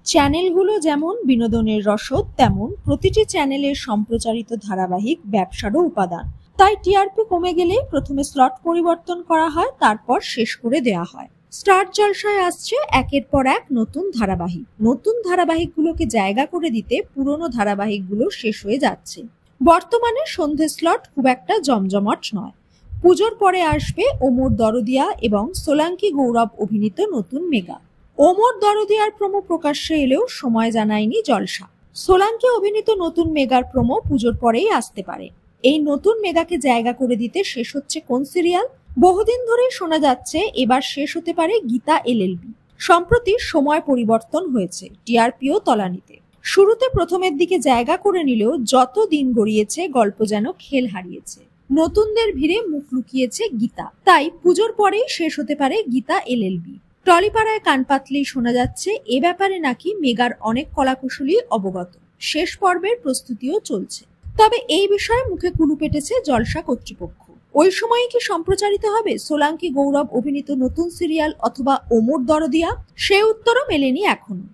চ্যানেলগুলো যেমন বিনোদনের রসদ, তেমন প্রতিটি চ্যানেলের সম্প্রচারিত ধারাবাহিক ব্যবসারও উপাদান। তাই টিআরপি কমে গেলেই প্রথমে স্লট পরিবর্তন করা হয়, তারপর শেষ করে দেওয়া হয়। স্টার জলসায় আসছে একের পর এক নতুন ধারাবাহিক। নতুন ধারাবাহিকগুলোকে জায়গা করে দিতে পুরনো ধারাবাহিকগুলো শেষ হয়ে যাচ্ছে। বর্তমানে সন্ধে স্লট খুব একটা জমজমাট নয়। পুজোর পরে আসবে ওমর দরদিয়া এবং সোলাঙ্কি গৌরব অভিনীত নতুন মেগা। ওমর দরদিয়ার প্রোমো প্রকাশ্যে এলেও সময় জানায়নি জলসা। সোলাঙ্কি অভিনীত নতুন মেগার প্রোমো পুজোর পরেই আসতে পারে। এই নতুন মেগাকে জায়গা করে দিতে শেষ হচ্ছে কোন সিরিয়াল? বহুদিন ধরেই শোনা যাচ্ছে এবার শেষ হতে পারে গীতা এলএলবি। সম্প্রতি সময় পরিবর্তন হয়েছে, টিআরপিও তলানিতে। শুরুতে প্রথমের দিকে জায়গা করে নিলেও যত দিন গড়িয়েছে গল্প যেন খেল হারিয়েছে। নতুনদের ভিড়ে মুখ লুকিয়েছে গীতা। তাই পুজোর পরেই শেষ হতে পারে গীতা এলএলবি। টলিপাড়ায় কান পাতলেই শোনা যাচ্ছে এ ব্যাপারে নাকি মেগার অনেক কলাকুশলী অবগত। শেষ পর্বের প্রস্তুতিও চলছে। তবে এই বিষয়ে মুখে কুলু পেটেছে জলসা কর্তৃপক্ষ। ওই সময়ে কি সম্প্রচারিত হবে সোলাঙ্কি গৌরব অভিনীত নতুন সিরিয়াল অথবা ওমর দরদিয়া? সে উত্তরও মেলেনি এখনো।